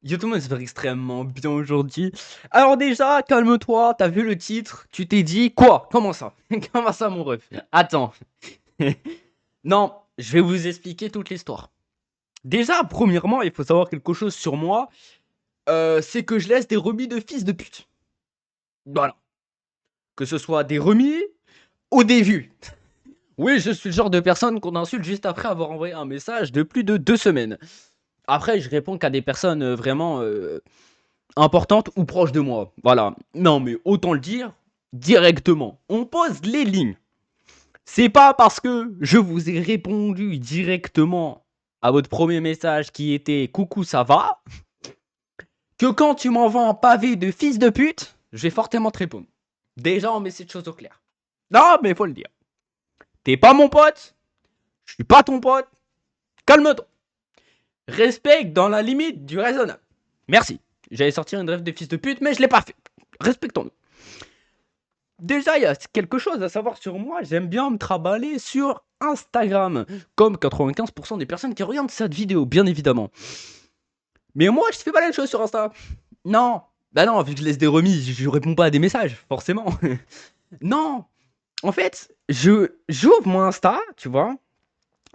Yo tout le monde, j'espère extrêmement bien aujourd'hui. Alors déjà, calme-toi, t'as vu le titre, tu t'es dit quoi? Comment ça? Comment ça mon ref? Attends. Non, je vais vous expliquer toute l'histoire. Déjà, premièrement, il faut savoir quelque chose sur moi, c'est que je laisse des remis de fils de pute. Voilà. Que ce soit des remis ou des vues. Oui, je suis le genre de personne qu'on insulte juste après avoir envoyé un message de plus de 2 semaines. Après, je réponds qu'à des personnes vraiment importante ou proche de moi. Voilà. Non, mais autant le dire directement. On pose les lignes. C'est pas parce que je vous ai répondu directement à votre premier message qui était coucou, ça va, que quand tu m'envoies un pavé de fils de pute, je vais fortement te répondre. Déjà, on met cette chose au clair. Non, mais faut le dire. T'es pas mon pote, je suis pas ton pote, calme-toi. Respecte dans la limite du raisonnable. Merci. J'allais sortir une rêve de fils de pute, mais je l'ai pas fait. Respectons-nous. Déjà, il y a quelque chose à savoir sur moi, j'aime bien me traballer sur Instagram, comme 95% des personnes qui regardent cette vidéo, bien évidemment. Mais moi, je fais pas la chose sur Insta. Non. Bah non, vu que je laisse des remises, je réponds pas à des messages, forcément. Non. En fait, j'ouvre mon Insta, tu vois.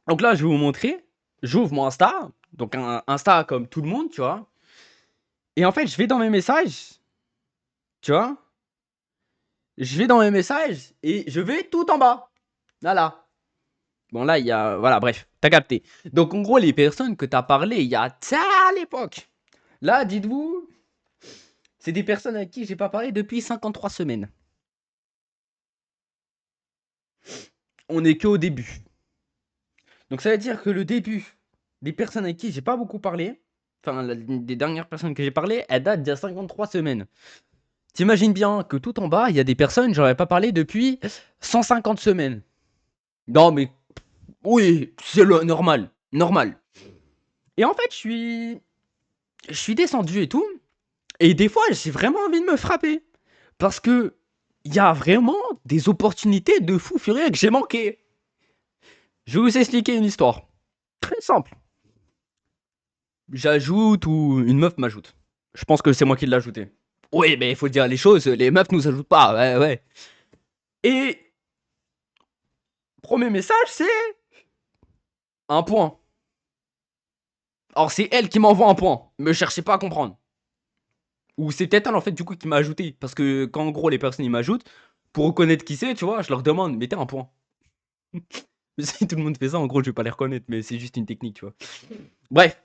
Donc là, je vais vous montrer. J'ouvre mon Insta, donc un Insta comme tout le monde, tu vois. Et en fait, je vais dans mes messages, tu vois. Je vais dans mes messages et je vais tout en bas. Voilà. Bon, là, il y a. Voilà, bref, t'as capté. Donc, en gros, les personnes que t'as parlé il y a ça à l'époque. Là, dites-vous, c'est des personnes à qui j'ai pas parlé depuis 53 semaines. On est que au début. Donc, ça veut dire que le début des personnes à qui j'ai pas beaucoup parlé, enfin, des dernières personnes que j'ai parlé, elles datent d'il y a 53 semaines. T'imagines bien que tout en bas, il y a des personnes, j'aurais pas parlé depuis 150 semaines. Non, mais oui, c'est le normal. Normal. Et en fait, je suis descendu et tout. Et des fois, j'ai vraiment envie de me frapper. Parce que il y a vraiment des opportunités de fou furieux que j'ai manqué. Je vais vous expliquer une histoire. Très simple. J'ajoute ou une meuf m'ajoute. Je pense que c'est moi qui l'ai ajouté. Oui, mais il faut dire les choses, les meufs nous ajoutent pas, ouais, ouais. Et premier message, c'est un point. Alors c'est elle qui m'envoie un point. Me cherchez pas à comprendre. Ou c'est peut-être elle en fait du coup qui m'a ajouté. Parce que quand en gros les personnes ils m'ajoutent, pour reconnaître qui c'est, tu vois, je leur demande, mettez un point. Mais si tout le monde fait ça, en gros, je vais pas les reconnaître, mais c'est juste une technique, tu vois. Bref,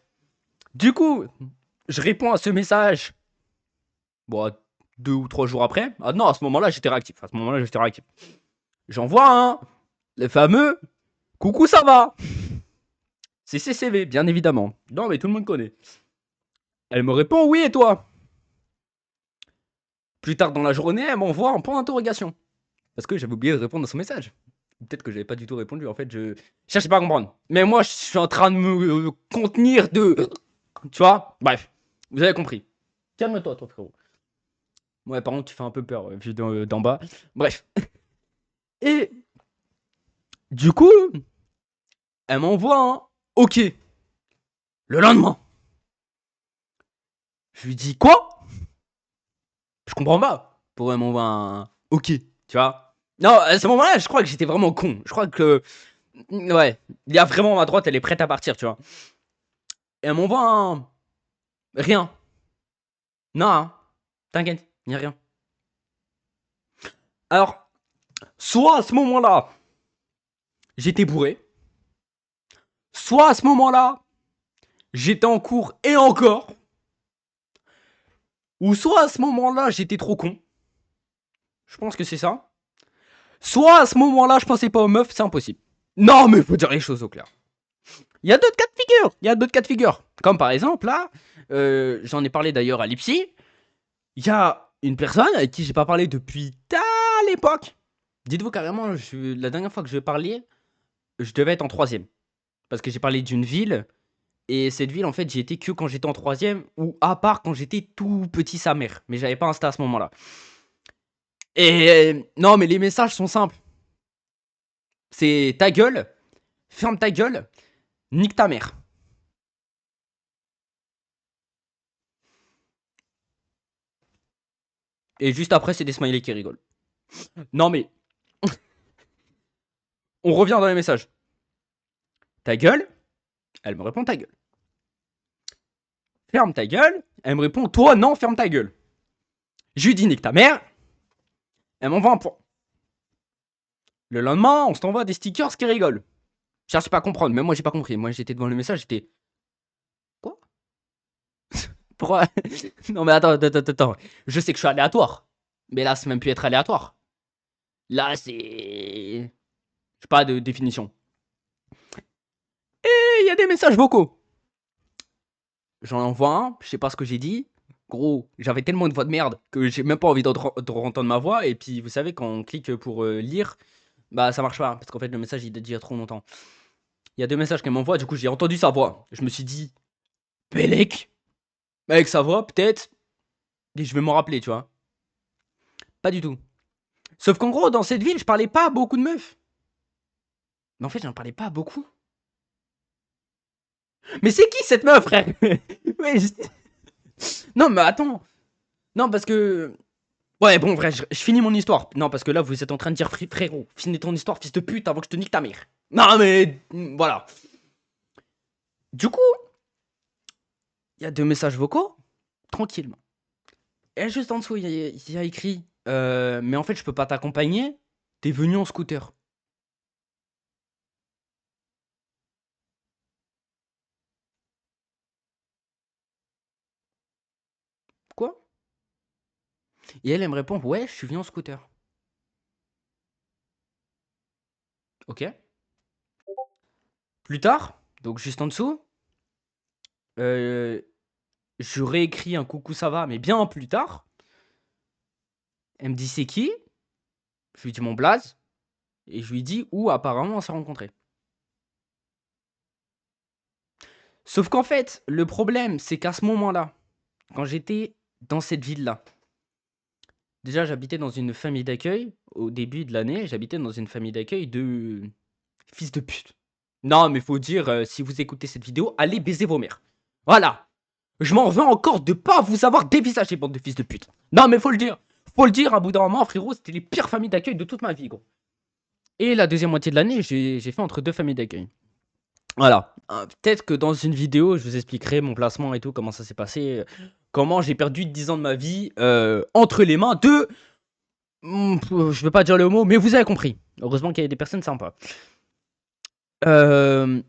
du coup, je réponds à ce message, bon, 2 ou 3 jours après. Ah non, à ce moment-là, j'étais réactif. À ce moment-là, j'étais réactif. J'envoie le fameux coucou, ça va. C'est CCV, bien évidemment. Non, mais tout le monde connaît. Elle me répond oui, et toi? Plus tard dans la journée, elle m'envoie un point d'interrogation. Parce que j'avais oublié de répondre à son message. Peut-être que j'avais pas du tout répondu. En fait, je cherchais pas à comprendre. Mais moi, je suis en train de me contenir de. Tu vois? Bref, vous avez compris. Calme-toi, toi, frérot. Ouais, par contre, tu fais un peu peur, vu d'en bas. Bref. Et du coup, elle m'envoie un OK. Le lendemain. Je lui dis quoi? Je comprends pas. Pourquoi elle m'envoie un OK, tu vois? Non, à ce moment-là, je crois que j'étais vraiment con. Je crois que. Ouais, il y a vraiment ma droite, elle est prête à partir, tu vois. Et elle m'envoie un. Rien. Non, hein. T'inquiète, il n'y a rien. Alors, soit à ce moment-là, j'étais bourré, soit à ce moment-là, j'étais en cours et encore, ou soit à ce moment-là, j'étais trop con. Je pense que c'est ça. Soit à ce moment-là, je pensais pas aux meufs, c'est impossible. Non, mais faut dire les choses au clair. Il y a d'autres cas de figure. Il y a d'autres cas de figure. Comme par exemple, là, j'en ai parlé d'ailleurs à Lipsy. Il y a une personne avec qui j'ai pas parlé depuis à l'époque. Dites-vous carrément, la dernière fois que je parlais, je devais être en troisième. Parce que j'ai parlé d'une ville. Et cette ville, en fait, j'y étais que quand j'étais en troisième. Ou à part quand j'étais tout petit sa mère. Mais j'avais pas Insta à ce moment-là. Et non, mais les messages sont simples. C'est ta gueule, ferme ta gueule, nique ta mère. Et juste après, c'est des smileys qui rigolent. Non mais, on revient dans les messages. Ta gueule? Elle me répond ta gueule. Ferme ta gueule? Elle me répond toi non, ferme ta gueule. Je lui dis nique ta mère. Elle m'envoie un point. Le lendemain, on se t'envoie des stickers qui rigolent. Je cherche pas à comprendre, même moi j'ai pas compris. Moi j'étais devant le message, j'étais. Quoi? Pourquoi? Non mais attends. Je sais que je suis aléatoire. Mais là, c'est même plus être aléatoire. Là, c'est. Je sais pas de définition. Et il y a des messages vocaux. J'en envoie un, je sais pas ce que j'ai dit. Gros, j'avais tellement une voix de merde que j'ai même pas envie d'entendre ma voix. Et puis, vous savez, quand on clique pour lire, bah ça marche pas. Parce qu'en fait, le message il date d'il y a trop longtemps. Il y a deux messages qu'elle m'envoie, du coup, j'ai entendu sa voix. Je me suis dit, Pélec, avec sa voix, peut-être. Et je vais m'en rappeler, tu vois. Pas du tout. Sauf qu'en gros, dans cette ville, je parlais pas à beaucoup de meufs. Mais en fait, j'en parlais pas à beaucoup. Mais c'est qui cette meuf, frère? Ouais, non, mais attends. Non, parce que. Ouais, bon, vrai, je finis mon histoire. Non, parce que là, vous êtes en train de dire, frérot, finis ton histoire, fils de pute, avant que je te nique ta mère. Non, mais. Voilà. Du coup, il y a deux messages vocaux, tranquillement. Et juste en dessous, il y a écrit mais en fait, je peux pas t'accompagner, t'es venu en scooter. Quoi? Et elle me répond ouais, je suis venu en scooter. Ok. Plus tard, donc juste en dessous, euh, je réécris un coucou, ça va, mais bien plus tard. Elle me dit c'est qui? Je lui dis mon blaze. Et je lui dis où apparemment on s'est rencontrés. Sauf qu'en fait, le problème, c'est qu'à ce moment-là, quand j'étais dans cette ville-là, déjà j'habitais dans une famille d'accueil. Au début de l'année, j'habitais dans une famille d'accueil de fils de pute. Non, mais faut dire, si vous écoutez cette vidéo, allez baiser vos mères. Voilà. Je m'en veux encore de pas vous avoir dévisagé, bande de fils de pute. Non, mais faut le dire. Faut le dire, à bout d'un moment, frérot, c'était les pires familles d'accueil de toute ma vie, gros. Et la deuxième moitié de l'année, j'ai fait entre deux familles d'accueil. Voilà. Peut-être que dans une vidéo, je vous expliquerai mon placement et tout, comment ça s'est passé. Comment j'ai perdu 10 ans de ma vie entre les mains de. Je veux pas dire le mot, mais vous avez compris. Heureusement qu'il y a des personnes sympas. Euh,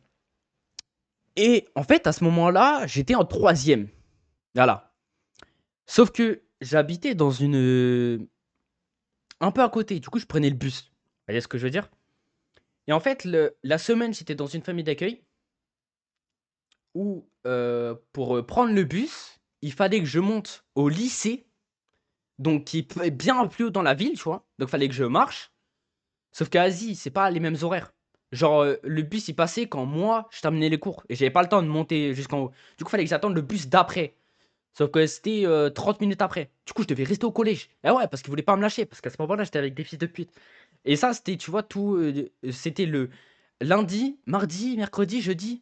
et en fait, à ce moment-là, j'étais en troisième. Voilà. Sauf que j'habitais dans une. Un peu à côté. Du coup, je prenais le bus. Vous voyez ce que je veux dire? Et en fait, la semaine, j'étais dans une famille d'accueil où, pour prendre le bus, il fallait que je monte au lycée, donc qui est bien plus haut dans la ville, tu vois. Donc, il fallait que je marche. Sauf qu'à Asie, c'est pas les mêmes horaires. Genre, le bus, il passait quand moi, je terminais les cours. Et j'avais pas le temps de monter jusqu'en haut. Du coup, il fallait que j'attende le bus d'après. Sauf que c'était 30 minutes après. Du coup, je devais rester au collège. Et ouais, parce qu'ils voulaient pas me lâcher. Parce qu'à ce moment-là, j'étais avec des fils de pute. Et ça, c'était, tu vois, tout. C'était le lundi, mardi, mercredi, jeudi.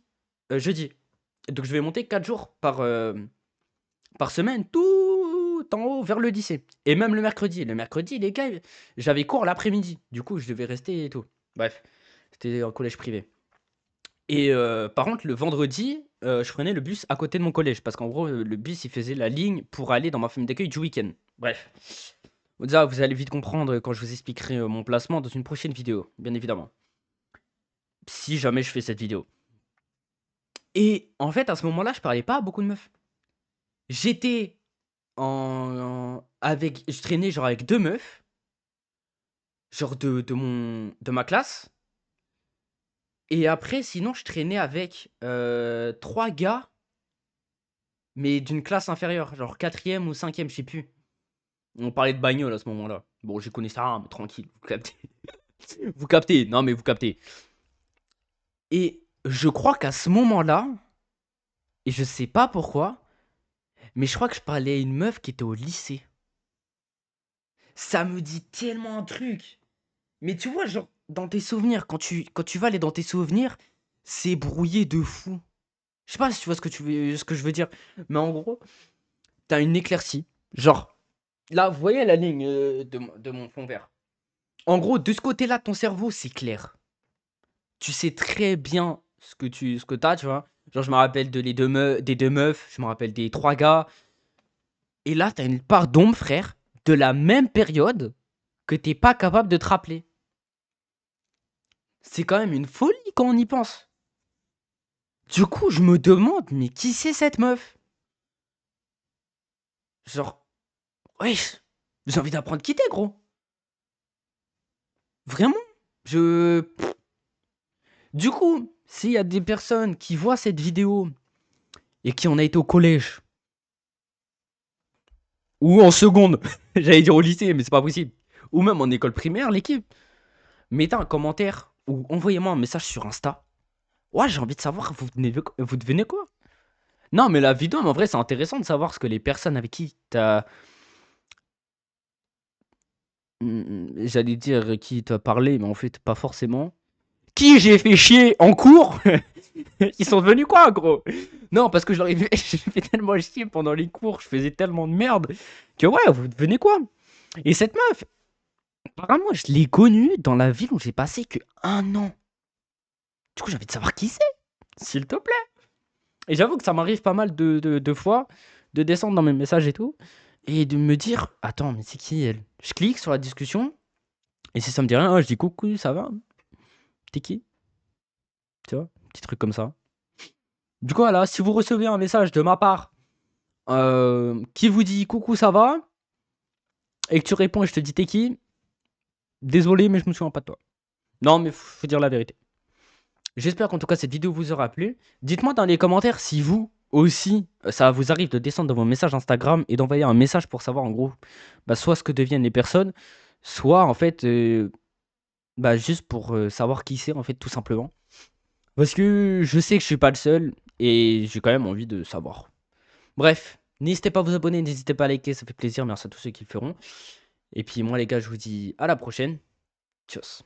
Jeudi. Donc, je vais monter 4 jours par semaine, tout en haut vers le lycée. Et même le mercredi. Le mercredi, les gars, j'avais cours l'après-midi. Du coup, je devais rester et tout. Bref, c'était un collège privé. Et par contre, le vendredi, je prenais le bus à côté de mon collège. Parce qu'en gros, le bus, il faisait la ligne pour aller dans ma famille d'accueil du week-end. Bref. Déjà, vous allez vite comprendre quand je vous expliquerai mon placement dans une prochaine vidéo, bien évidemment. Si jamais je fais cette vidéo. Et en fait, à ce moment-là, je parlais pas à beaucoup de meufs. J'étais avec. Je traînais genre avec deux meufs. Genre de ma classe. Et après, sinon, je traînais avec trois gars, mais d'une classe inférieure, genre quatrième ou cinquième, je sais plus. On parlait de bagnole à ce moment-là. Bon, j'y connaissais rien, mais tranquille, vous captez. Vous captez, non mais vous captez. Et je crois qu'à ce moment-là, et je sais pas pourquoi, mais je crois que je parlais à une meuf qui était au lycée. Ça me dit tellement un truc. Mais tu vois, genre, dans tes souvenirs, quand tu vas aller dans tes souvenirs, c'est brouillé de fou. Je sais pas si tu vois ce que je veux dire. Mais en gros, t'as une éclaircie. Genre, Là, vous voyez la ligne de mon fond vert. En gros, de ce côté-là, ton cerveau, c'est clair. Tu sais très bien ce que t'as, tu vois. Genre, je me rappelle des deux meufs, je me rappelle des trois gars. Et là, t'as une part d'ombre, frère, de la même période que t'es pas capable de te rappeler. C'est quand même une folie quand on y pense. Du coup, je me demande, mais qui c'est cette meuf? Genre, wesh, j'ai envie d'apprendre qui t'es, gros. Vraiment. Je. Du coup, s'il y a des personnes qui voient cette vidéo et qui en a été au collège ou en seconde, j'allais dire au lycée, mais c'est pas possible, ou même en école primaire, l'équipe, mettez un commentaire ou envoyez-moi un message sur Insta. Ouais, j'ai envie de savoir, vous devenez quoi? Non, mais la vidéo, mais en vrai, c'est intéressant de savoir ce que les personnes avec qui t'as. J'allais dire qui t'a parlé, mais en fait, pas forcément. Qui j'ai fait chier en cours? Ils sont devenus quoi, gros? Non, parce que je leur ai j'ai fait tellement chier pendant les cours, je faisais tellement de merde que ouais, vous devenez quoi? Et cette meuf, apparemment, je l'ai connue dans la ville où j'ai passé que un an. Du coup, j'ai envie de savoir qui c'est, s'il te plaît. Et j'avoue que ça m'arrive pas mal de fois de descendre dans mes messages et tout, et de me dire, attends, mais c'est qui elle? Je clique sur la discussion, et si ça me dit rien, je dis coucou, ça va? T'es qui? Tu vois? Petit truc comme ça. Du coup, voilà, si vous recevez un message de ma part qui vous dit coucou, ça va? Et que tu réponds et je te dis t'es qui? Désolé, mais je me souviens pas de toi. Non, mais faut dire la vérité. J'espère qu'en tout cas cette vidéo vous aura plu. Dites-moi dans les commentaires si vous aussi ça vous arrive de descendre dans vos messages Instagram et d'envoyer un message pour savoir en gros soit ce que deviennent les personnes, soit en fait juste pour savoir qui c'est en fait tout simplement. Parce que je sais que je suis pas le seul et j'ai quand même envie de savoir. Bref, n'hésitez pas à vous abonner, n'hésitez pas à liker, ça fait plaisir. Merci à tous ceux qui le feront. Et puis moi les gars, je vous dis à la prochaine. Tchuss.